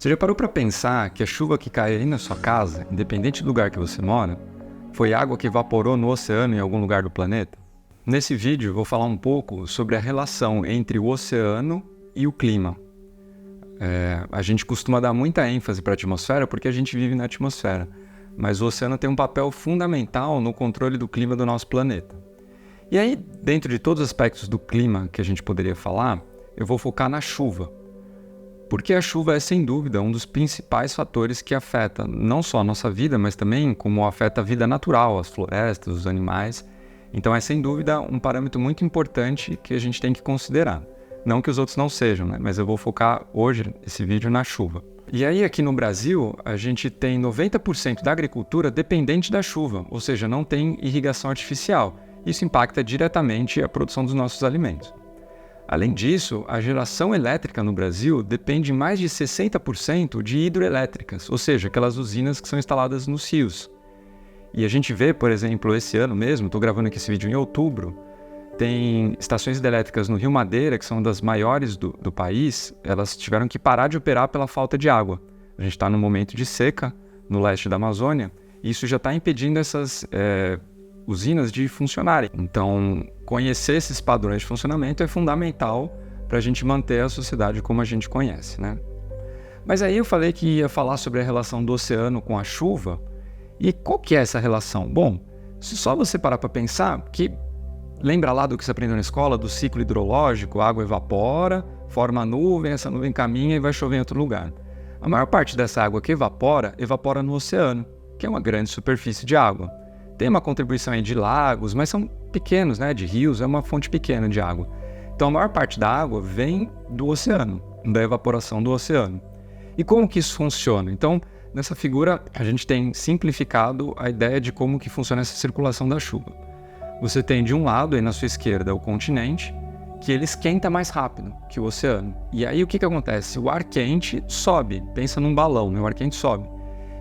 Você já parou para pensar que a chuva que cai aí na sua casa, independente do lugar que você mora, foi água que evaporou no oceano em algum lugar do planeta? Nesse vídeo eu vou falar um pouco sobre a relação entre o oceano e o clima. A gente costuma dar muita ênfase para a atmosfera porque a gente vive na atmosfera, mas o oceano tem um papel fundamental no controle do clima do nosso planeta. E aí, dentro de todos os aspectos do clima que a gente poderia falar, eu vou focar na chuva. Porque a chuva é, sem dúvida, um dos principais fatores que afeta não só a nossa vida, mas também como afeta a vida natural, as florestas, os animais. Então é, sem dúvida, um parâmetro muito importante que a gente tem que considerar. Não que os outros não sejam, né? Mas eu vou focar hoje, esse vídeo, na chuva. E aí, aqui no Brasil, a gente tem 90% da agricultura dependente da chuva, ou seja, não tem irrigação artificial. Isso impacta diretamente a produção dos nossos alimentos. Além disso, a geração elétrica no Brasil depende mais de 60% de hidroelétricas, ou seja, aquelas usinas que são instaladas nos rios. E a gente vê, por exemplo, esse ano mesmo, estou gravando aqui esse vídeo em outubro, tem estações hidrelétricas no Rio Madeira, que são uma das maiores do país, elas tiveram que parar de operar pela falta de água. A gente está num momento de seca no leste da Amazônia, e isso já está impedindo essas usinas de funcionarem. Então, conhecer esses padrões de funcionamento é fundamental para a gente manter a sociedade como a gente conhece, né? Mas aí eu falei que ia falar sobre a relação do oceano com a chuva. E qual que é essa relação? Bom, se só você parar para pensar que lembra lá do que você aprendeu na escola, do ciclo hidrológico, a água evapora, forma nuvem, essa nuvem caminha e vai chover em outro lugar. A maior parte dessa água que evapora no oceano, que é uma grande superfície de água. Tem uma contribuição aí de lagos, mas são pequenos, né? De rios, é uma fonte pequena de água. Então a maior parte da água vem do oceano, da evaporação do oceano. E como que isso funciona? Então, nessa figura, a gente tem simplificado a ideia de como que funciona essa circulação da chuva. Você tem de um lado, aí na sua esquerda, o continente, que ele esquenta mais rápido que o oceano. E aí o que acontece? O ar quente sobe, pensa num balão, né? O ar quente sobe.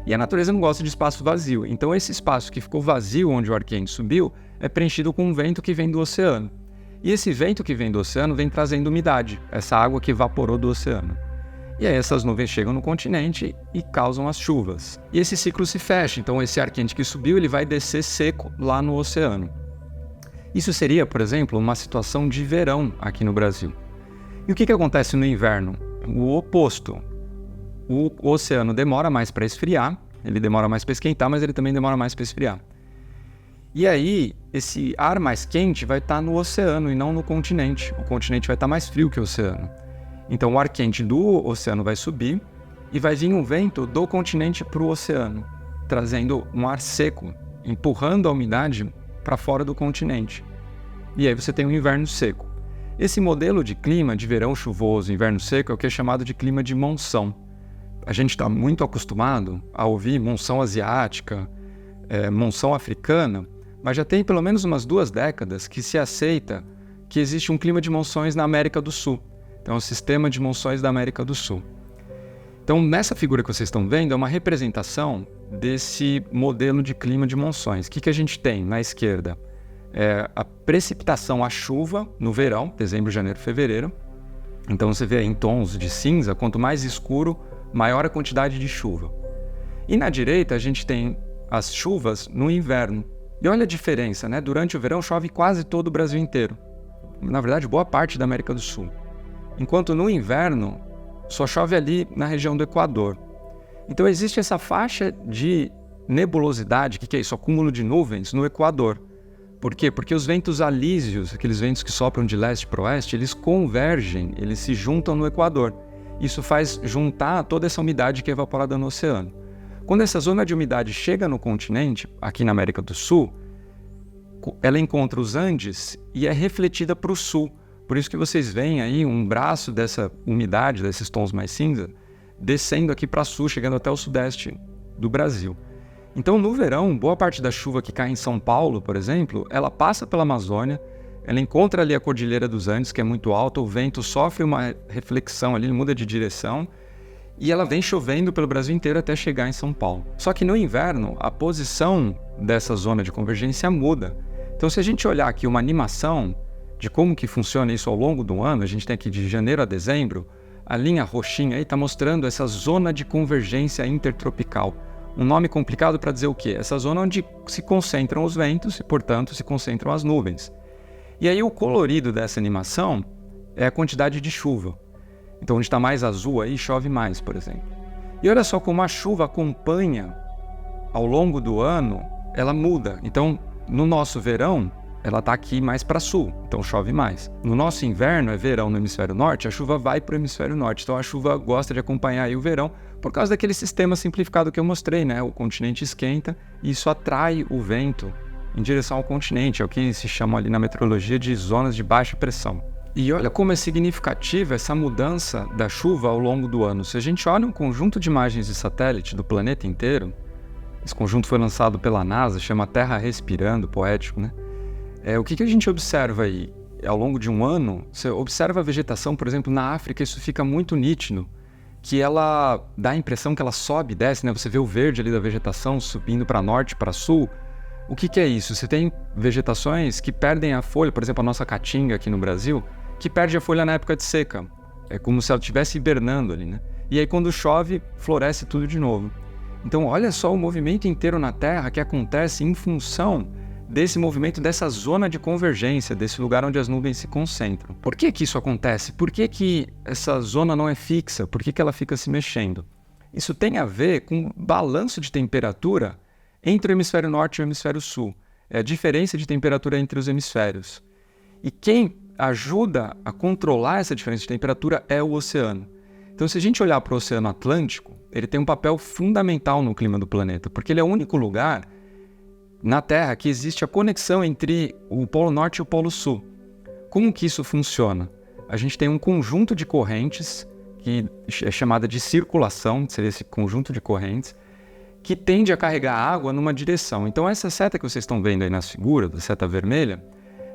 E a natureza não gosta de espaço vazio. Então esse espaço que ficou vazio onde o ar quente subiu é preenchido com um vento que vem do oceano. E esse vento que vem do oceano vem trazendo umidade, essa água que evaporou do oceano. E aí essas nuvens chegam no continente e causam as chuvas. E esse ciclo se fecha, então esse ar quente que subiu ele vai descer seco lá no oceano. Isso seria, por exemplo, uma situação de verão aqui no Brasil. E o que acontece no inverno? O oposto. O oceano demora mais para esfriar, ele demora mais para esquentar, mas ele também demora mais para esfriar. E aí, esse ar mais quente vai estar no oceano e não no continente. O continente vai estar mais frio que o oceano. Então, o ar quente do oceano vai subir e vai vir um vento do continente para o oceano, trazendo um ar seco, empurrando a umidade para fora do continente. E aí você tem um inverno seco. Esse modelo de clima, de verão chuvoso, inverno seco, é o que é chamado de clima de monção. A gente está muito acostumado a ouvir monção asiática, monção africana, mas já tem pelo menos umas 2 décadas que se aceita que existe um clima de monções na América do Sul. Então, é o sistema de monções da América do Sul. Então, nessa figura que vocês estão vendo, é uma representação desse modelo de clima de monções. O que a gente tem na esquerda? A precipitação, a chuva no verão, dezembro, janeiro, fevereiro. Então, você vê em tons de cinza, quanto mais escuro, maior a quantidade de chuva. E na direita, a gente tem as chuvas no inverno. E olha a diferença, né? Durante o verão chove quase todo o Brasil inteiro. Na verdade, boa parte da América do Sul. Enquanto no inverno, só chove ali na região do Equador. Então existe essa faixa de nebulosidade, que é isso? Acúmulo de nuvens no Equador. Por quê? Porque os ventos alísios, aqueles ventos que sopram de leste para oeste, eles convergem, eles se juntam no Equador. Isso faz juntar toda essa umidade que é evaporada no oceano. Quando essa zona de umidade chega no continente, aqui na América do Sul, ela encontra os Andes e é refletida para o sul. Por isso que vocês veem aí um braço dessa umidade, desses tons mais cinza, descendo aqui para sul, chegando até o sudeste do Brasil. Então, no verão, boa parte da chuva que cai em São Paulo, por exemplo, ela passa pela Amazônia, ela encontra ali a Cordilheira dos Andes, que é muito alta, o vento sofre uma reflexão ali, ele muda de direção, e ela vem chovendo pelo Brasil inteiro até chegar em São Paulo. Só que no inverno, a posição dessa zona de convergência muda. Então, se a gente olhar aqui uma animação de como que funciona isso ao longo do ano, a gente tem aqui de janeiro a dezembro, A linha roxinha aí está mostrando essa zona de convergência intertropical. Um nome complicado para dizer o quê? Essa zona onde se concentram os ventos e, portanto, se concentram as nuvens. E aí o colorido dessa animação é a quantidade de chuva. Então, onde está mais azul aí, chove mais, por exemplo. E olha só como a chuva acompanha ao longo do ano, ela muda. Então, no nosso verão, ela está aqui mais para sul, então chove mais. No nosso inverno, é verão no hemisfério norte, a chuva vai para o hemisfério norte. Então a chuva gosta de acompanhar aí o verão por causa daquele sistema simplificado que eu mostrei, né? O continente esquenta e isso atrai o vento em direção ao continente. É o que se chama ali na meteorologia de zonas de baixa pressão. E olha como é significativa essa mudança da chuva ao longo do ano. Se a gente olha um conjunto de imagens de satélite do planeta inteiro, esse conjunto foi lançado pela NASA, chama Terra Respirando, poético, né? O que a gente observa aí? Ao longo de um ano, você observa a vegetação, por exemplo, na África, isso fica muito nítido, que ela dá a impressão que ela sobe e desce, né? Você vê o verde ali da vegetação subindo para norte, para sul. O que é isso? Você tem vegetações que perdem a folha, por exemplo, a nossa caatinga aqui no Brasil, que perde a folha na época de seca. É como se ela estivesse hibernando ali, né? E aí quando chove, floresce tudo de novo. Então olha só o movimento inteiro na Terra que acontece em função desse movimento, dessa zona de convergência, desse lugar onde as nuvens se concentram. Por que isso acontece? Por que essa zona não é fixa? Por que ela fica se mexendo? Isso tem a ver com o balanço de temperatura entre o hemisfério norte e o hemisfério sul. É a diferença de temperatura entre os hemisférios. E quem ajuda a controlar essa diferença de temperatura é o oceano. Então, se a gente olhar para o Oceano Atlântico, ele tem um papel fundamental no clima do planeta, porque ele é o único lugar na Terra que existe a conexão entre o Polo Norte e o Polo Sul. Como que isso funciona? A gente tem um conjunto de correntes, que é chamada de circulação, seria esse conjunto de correntes, que tende a carregar água numa direção. Então essa seta que vocês estão vendo aí nas figuras, a seta vermelha,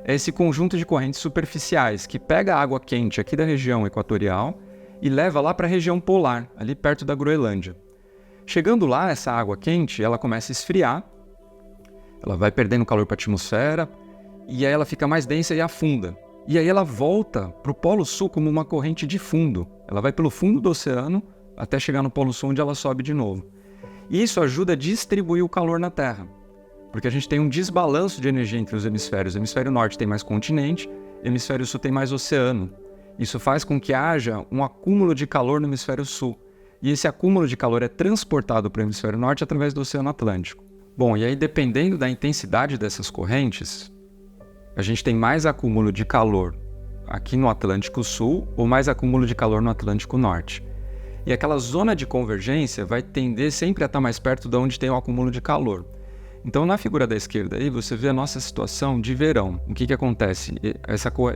é esse conjunto de correntes superficiais que pega a água quente aqui da região equatorial e leva lá para a região polar, ali perto da Groenlândia. Chegando lá, essa água quente, ela começa a esfriar, ela vai perdendo calor para a atmosfera e aí ela fica mais densa e afunda. E aí ela volta para o Polo Sul como uma corrente de fundo. Ela vai pelo fundo do oceano até chegar no Polo Sul, onde ela sobe de novo. E isso ajuda a distribuir o calor na Terra, porque a gente tem um desbalanço de energia entre os hemisférios. O hemisfério norte tem mais continente, o hemisfério sul tem mais oceano. Isso faz com que haja um acúmulo de calor no hemisfério sul. E esse acúmulo de calor é transportado para o hemisfério norte através do Oceano Atlântico. Bom, e aí dependendo da intensidade dessas correntes, a gente tem mais acúmulo de calor aqui no Atlântico Sul ou mais acúmulo de calor no Atlântico Norte. E aquela zona de convergência vai tender sempre a estar mais perto de onde tem o acúmulo de calor. Então, na figura da esquerda aí, você vê a nossa situação de verão. O que acontece?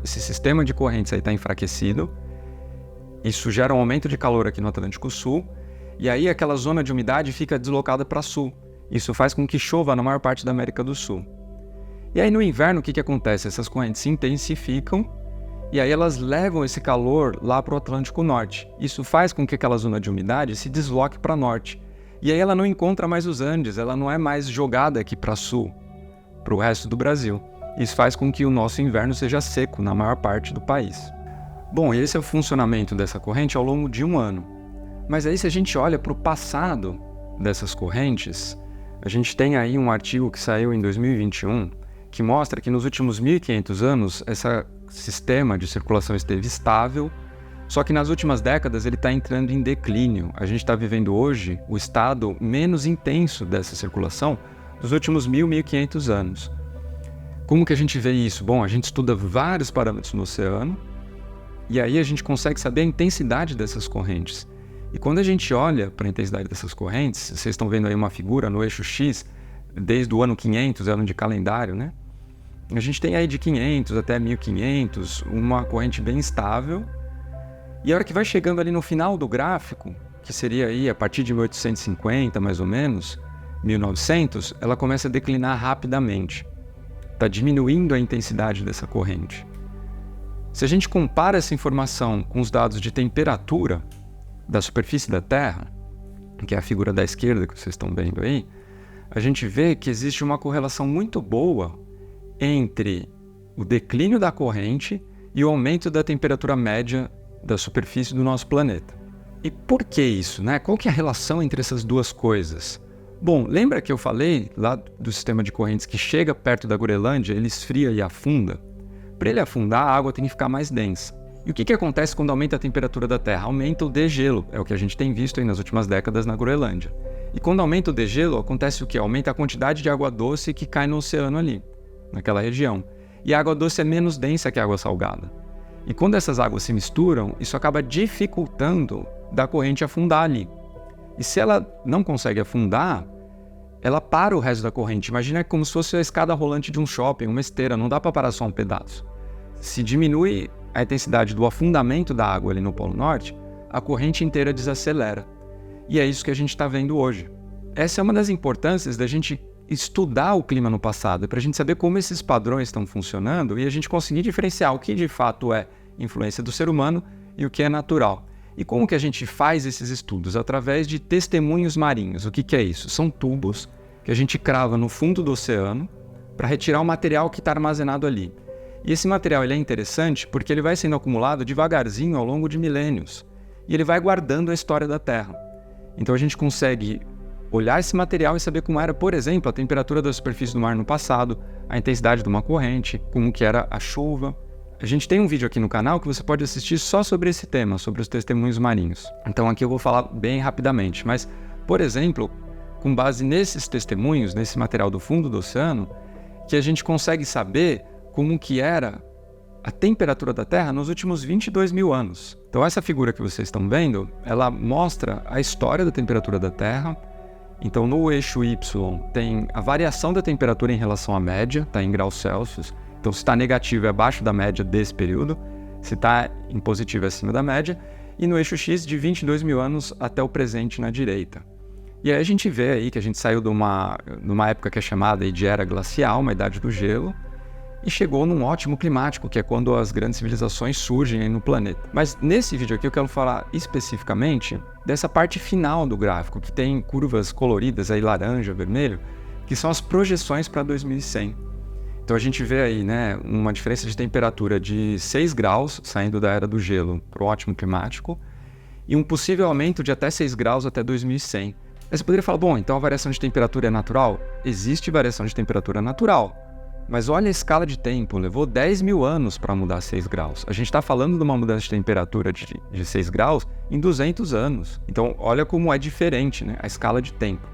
Esse sistema de correntes aí está enfraquecido. Isso gera um aumento de calor aqui no Atlântico Sul. E aí aquela zona de umidade fica deslocada para sul. Isso faz com que chova na maior parte da América do Sul. E aí no inverno, o que acontece? Essas correntes se intensificam e aí elas levam esse calor lá para o Atlântico Norte. Isso faz com que aquela zona de umidade se desloque para norte. E aí ela não encontra mais os Andes, ela não é mais jogada aqui para sul, para o resto do Brasil. Isso faz com que o nosso inverno seja seco na maior parte do país. Bom, esse é o funcionamento dessa corrente ao longo de um ano. Mas aí se a gente olha para o passado dessas correntes, a gente tem aí um artigo que saiu em 2021 que mostra que nos últimos 1.500 anos esse sistema de circulação esteve estável, só que nas últimas décadas ele está entrando em declínio. A gente está vivendo hoje o estado menos intenso dessa circulação dos últimos 1.500 anos. Como que a gente vê isso? Bom, a gente estuda vários parâmetros no oceano e aí a gente consegue saber a intensidade dessas correntes. E quando a gente olha para a intensidade dessas correntes, vocês estão vendo aí uma figura no eixo X, desde o ano 500, ano de calendário, né? A gente tem aí de 500 até 1500, uma corrente bem estável. E a hora que vai chegando ali no final do gráfico, que seria aí a partir de 1850, mais ou menos, 1900, ela começa a declinar rapidamente. Está diminuindo a intensidade dessa corrente. Se a gente compara essa informação com os dados de temperatura da superfície da Terra, que é a figura da esquerda que vocês estão vendo aí, a gente vê que existe uma correlação muito boa entre o declínio da corrente e o aumento da temperatura média da superfície do nosso planeta. E por que isso, né? Qual que é a relação entre essas duas coisas? Bom, lembra que eu falei lá do sistema de correntes que chega perto da Groenlândia, ele esfria e afunda? Para ele afundar, a água tem que ficar mais densa. E o que acontece quando aumenta a temperatura da Terra? Aumenta o degelo, é o que a gente tem visto aí nas últimas décadas na Groenlândia. E quando aumenta o degelo, acontece o quê? Aumenta a quantidade de água doce que cai no oceano ali, naquela região. E a água doce é menos densa que a água salgada. E quando essas águas se misturam, isso acaba dificultando da corrente afundar ali. E se ela não consegue afundar, ela para o resto da corrente. Imagina como se fosse a escada rolante de um shopping, uma esteira, não dá para parar só um pedaço. Se diminui a intensidade do afundamento da água ali no Polo Norte, a corrente inteira desacelera. E é isso que a gente está vendo hoje. Essa é uma das importâncias da gente estudar o clima no passado, para a gente saber como esses padrões estão funcionando e a gente conseguir diferenciar o que de fato é influência do ser humano e o que é natural. E como que a gente faz esses estudos? Através de testemunhos marinhos. O que é isso? São tubos que a gente crava no fundo do oceano para retirar o material que está armazenado ali. E esse material ele é interessante porque ele vai sendo acumulado devagarzinho ao longo de milênios. E ele vai guardando a história da Terra. Então a gente consegue olhar esse material e saber como era, por exemplo, a temperatura da superfície do mar no passado, a intensidade de uma corrente, como que era a chuva. A gente tem um vídeo aqui no canal que você pode assistir só sobre esse tema, sobre os testemunhos marinhos. Então aqui eu vou falar bem rapidamente, mas, por exemplo, com base nesses testemunhos, nesse material do fundo do oceano, que a gente consegue saber como que era a temperatura da Terra nos últimos 22 mil anos. Então essa figura que vocês estão vendo, ela mostra a história da temperatura da Terra. Então no eixo Y tem a variação da temperatura em relação à média, está em graus Celsius. Então, se está negativo, é abaixo da média desse período. Se está em positivo, é acima da média. E no eixo X, de 22 mil anos até o presente na direita. E aí a gente vê aí que a gente saiu de uma época que é chamada aí de Era Glacial, uma idade do gelo, e chegou num ótimo climático, que é quando as grandes civilizações surgem aí no planeta. Mas nesse vídeo aqui eu quero falar especificamente dessa parte final do gráfico, que tem curvas coloridas, aí laranja, vermelho, que são as projeções para 2100. Então a gente vê aí, né, uma diferença de temperatura de 6 graus saindo da era do gelo para o ótimo climático e um possível aumento de até 6 graus até 2100. Aí você poderia falar, bom, então a variação de temperatura é natural? Existe variação de temperatura natural, mas olha a escala de tempo, levou 10 mil anos para mudar 6 graus. A gente está falando de uma mudança de temperatura de 6 graus em 200 anos. Então olha como é diferente, né, a escala de tempo.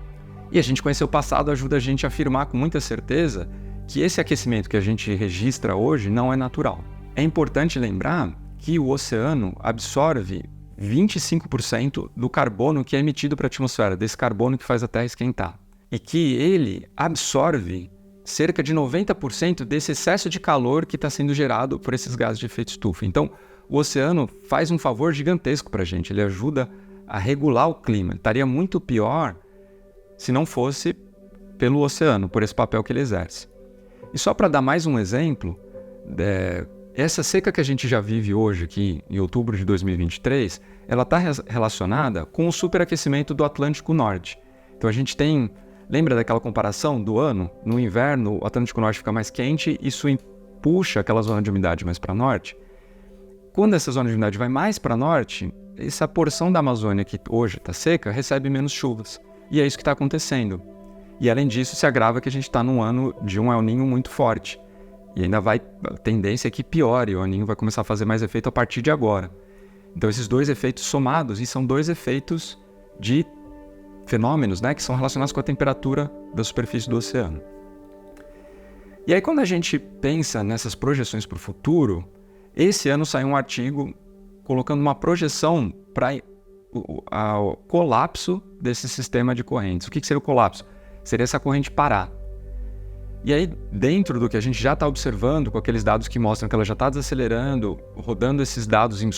E a gente conhecer o passado ajuda a gente a afirmar com muita certeza que esse aquecimento que a gente registra hoje não é natural. É importante lembrar que o oceano absorve 25% do carbono que é emitido para a atmosfera, desse carbono que faz a Terra esquentar. E que ele absorve cerca de 90% desse excesso de calor que está sendo gerado por esses gases de efeito estufa. Então, o oceano faz um favor gigantesco para a gente, ele ajuda a regular o clima. Estaria muito pior se não fosse pelo oceano, por esse papel que ele exerce. E só para dar mais um exemplo, essa seca que a gente já vive hoje aqui, em outubro de 2023, ela está relacionada com o superaquecimento do Atlântico Norte. Então a gente tem, lembra daquela comparação do ano? No inverno, o Atlântico Norte fica mais quente, isso puxa aquela zona de umidade mais para norte. Quando essa zona de umidade vai mais para norte, essa porção da Amazônia que hoje está seca recebe menos chuvas. E é isso que está acontecendo. E além disso, se agrava que a gente está num ano de um El Niño muito forte. E ainda a tendência é que piore, o El Niño vai começar a fazer mais efeito a partir de agora. Então esses dois efeitos somados, e são dois efeitos de fenômenos, né, que são relacionados com a temperatura da superfície do oceano. E aí quando a gente pensa nessas projeções para o futuro, esse ano saiu um artigo colocando uma projeção para o colapso desse sistema de correntes. O que seria o colapso? Seria essa corrente parar. E aí, dentro do que a gente já está observando, com aqueles dados que mostram que ela já está desacelerando, rodando esses dados em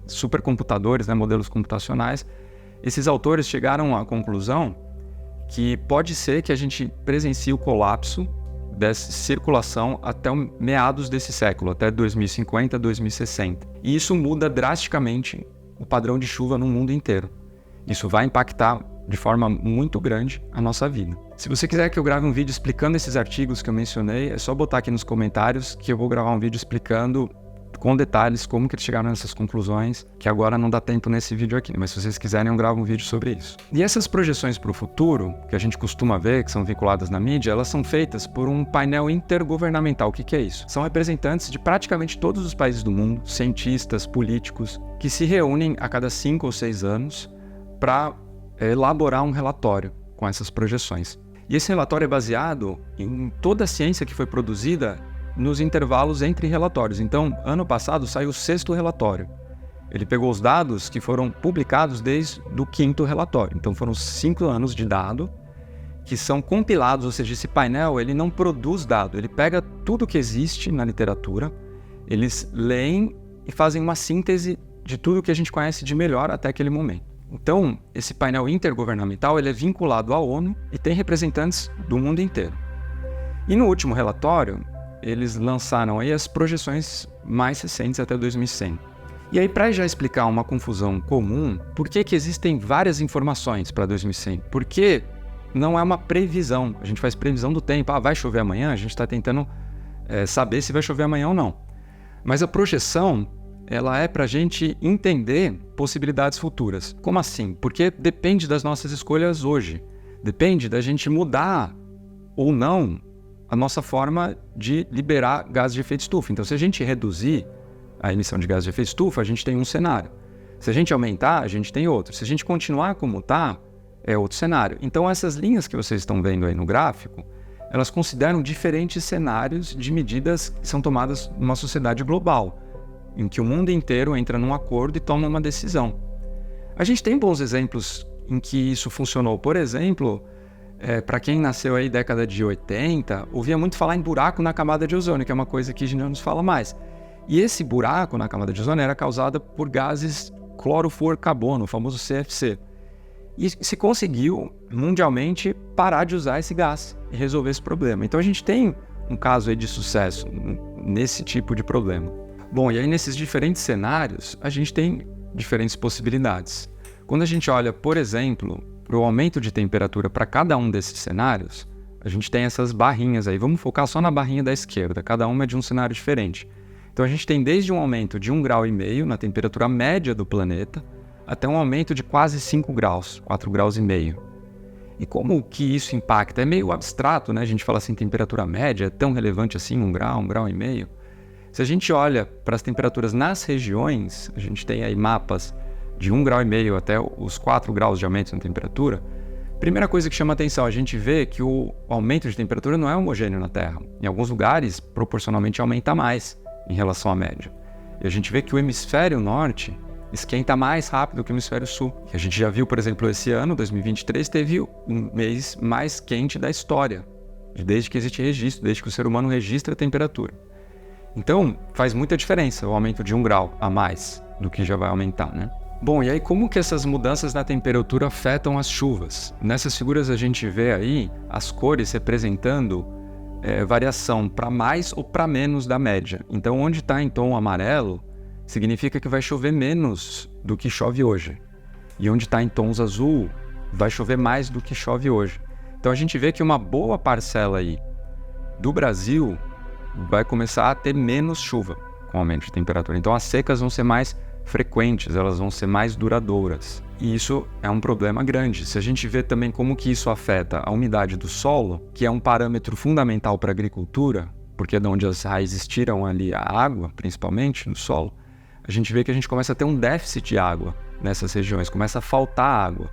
supercomputadores, né, modelos computacionais, esses autores chegaram à conclusão que pode ser que a gente presencie o colapso dessa circulação até meados desse século, até 2050, 2060. E isso muda drasticamente o padrão de chuva no mundo inteiro. Isso vai impactar de forma muito grande a nossa vida. Se você quiser que eu grave um vídeo explicando esses artigos que eu mencionei, é só botar aqui nos comentários que eu vou gravar um vídeo explicando com detalhes como que eles chegaram nessas conclusões, que agora não dá tempo nesse vídeo aqui, mas se vocês quiserem eu gravo um vídeo sobre isso. E essas projeções para o futuro, que a gente costuma ver, que são vinculadas na mídia, elas são feitas por um painel intergovernamental. O que é isso? São representantes de praticamente todos os países do mundo, cientistas, políticos, que se reúnem a cada 5 ou 6 anos para elaborar um relatório com essas projeções. E esse relatório é baseado em toda a ciência que foi produzida nos intervalos entre relatórios. Então, ano passado saiu o 6º relatório. Ele pegou os dados que foram publicados desde o 5º relatório. Então, foram 5 anos de dado que são compilados, ou seja, esse painel ele não produz dado, ele pega tudo que existe na literatura, eles leem e fazem uma síntese de tudo que a gente conhece de melhor até aquele momento. Então, esse painel intergovernamental ele é vinculado à ONU e tem representantes do mundo inteiro. E no último relatório, eles lançaram aí as projeções mais recentes até 2100. E aí, para já explicar uma confusão comum, por que existem várias informações para 2100? Porque não é uma previsão, a gente faz previsão do tempo. Vai chover amanhã? A gente está tentando saber se vai chover amanhã ou não. Mas a projeção, ela é para a gente entender possibilidades futuras. Como assim? Porque depende das nossas escolhas hoje. Depende da gente mudar ou não a nossa forma de liberar gases de efeito estufa. Então, se a gente reduzir a emissão de gases de efeito estufa, a gente tem um cenário. Se a gente aumentar, a gente tem outro. Se a gente continuar como está, é outro cenário. Então, essas linhas que vocês estão vendo aí no gráfico, elas consideram diferentes cenários de medidas que são tomadas numa sociedade global, em que o mundo inteiro entra num acordo e toma uma decisão. A gente tem bons exemplos em que isso funcionou. Por exemplo, para quem nasceu aí década de 80, ouvia muito falar em buraco na camada de ozônio, que é uma coisa que a gente não nos fala mais. E esse buraco na camada de ozônio era causado por gases clorofluorcarbono, o famoso CFC. E se conseguiu, mundialmente, parar de usar esse gás e resolver esse problema. Então a gente tem um caso aí de sucesso nesse tipo de problema. Bom, e aí nesses diferentes cenários, a gente tem diferentes possibilidades. Quando a gente olha, por exemplo, para o aumento de temperatura para cada um desses cenários, a gente tem essas barrinhas aí. Vamos focar só na barrinha da esquerda, cada uma é de um cenário diferente. Então a gente tem desde um aumento de 1,5 graus na temperatura média do planeta, até um aumento de quase 5 graus, 4,5 graus. E como que isso impacta? É meio abstrato, né? A gente fala assim, temperatura média, é tão relevante assim, 1 grau, 1,5 graus? Se a gente olha para as temperaturas nas regiões, a gente tem aí mapas de 1,5 graus até os 4 graus de aumento na temperatura. Primeira coisa que chama atenção, a gente vê que o aumento de temperatura não é homogêneo na Terra. Em alguns lugares, proporcionalmente, aumenta mais em relação à média. E a gente vê que o hemisfério norte esquenta mais rápido que o hemisfério sul. E a gente já viu, por exemplo, esse ano, 2023, teve um mês mais quente da história, desde que existe registro, desde que o ser humano registra a temperatura. Então, faz muita diferença o aumento de 1 grau a mais do que já vai aumentar, né? Bom, e aí como que essas mudanças na temperatura afetam as chuvas? Nessas figuras a gente vê aí as cores representando variação para mais ou para menos da média. Então, onde está em tom amarelo, significa que vai chover menos do que chove hoje. E onde está em tons azul, vai chover mais do que chove hoje. Então, a gente vê que uma boa parcela aí do Brasil vai começar a ter menos chuva com o aumento de temperatura. Então, as secas vão ser mais frequentes, elas vão ser mais duradouras. E isso é um problema grande. Se a gente vê também como que isso afeta a umidade do solo, que é um parâmetro fundamental para a agricultura, porque é de onde as raízes tiram ali a água, principalmente, do solo, a gente vê que a gente começa a ter um déficit de água nessas regiões, começa a faltar água.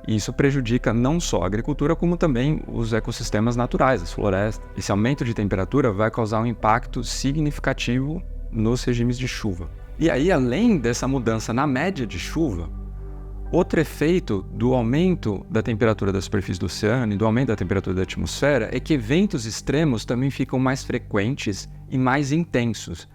E isso prejudica não só a agricultura, como também os ecossistemas naturais, as florestas. Esse aumento de temperatura vai causar um impacto significativo nos regimes de chuva. E aí, além dessa mudança na média de chuva, outro efeito do aumento da temperatura da superfície do oceano e do aumento da temperatura da atmosfera é que eventos extremos também ficam mais frequentes e mais intensos.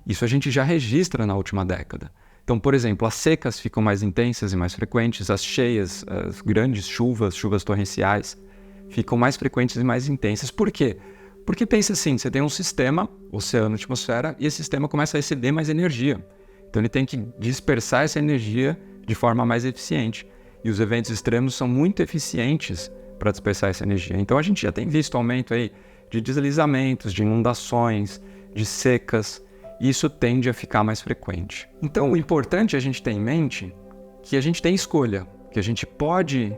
Isso a gente já registra na última década. Então, por exemplo, as secas ficam mais intensas e mais frequentes, as cheias, as grandes chuvas, chuvas torrenciais, ficam mais frequentes e mais intensas. Por quê? Porque pensa assim, você tem um sistema, oceano, atmosfera, e esse sistema começa a exceder mais energia. Então ele tem que dispersar essa energia de forma mais eficiente. E os eventos extremos são muito eficientes para dispersar essa energia. Então a gente já tem visto aumento aí de deslizamentos, de inundações, de secas. e isso tende a ficar mais frequente. Então, o importante é a gente ter em mente que a gente tem escolha, que a gente pode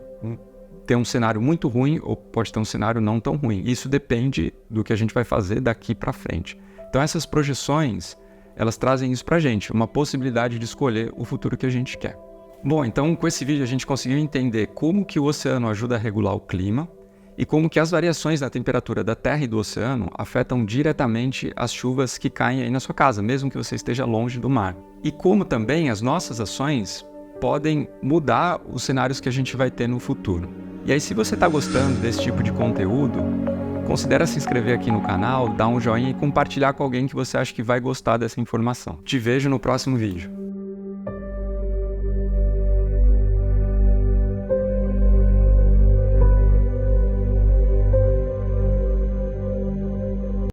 ter um cenário muito ruim ou pode ter um cenário não tão ruim. Isso depende do que a gente vai fazer daqui para frente. Então, essas projeções, elas trazem isso para a gente, uma possibilidade de escolher o futuro que a gente quer. Bom, então com esse vídeo a gente conseguiu entender como que o oceano ajuda a regular o clima e como que as variações na temperatura da Terra e do oceano afetam diretamente as chuvas que caem aí na sua casa, mesmo que você esteja longe do mar. E como também as nossas ações podem mudar os cenários que a gente vai ter no futuro. E aí, se você está gostando desse tipo de conteúdo, considere se inscrever aqui no canal, dar um joinha e compartilhar com alguém que você acha que vai gostar dessa informação. Te vejo no próximo vídeo.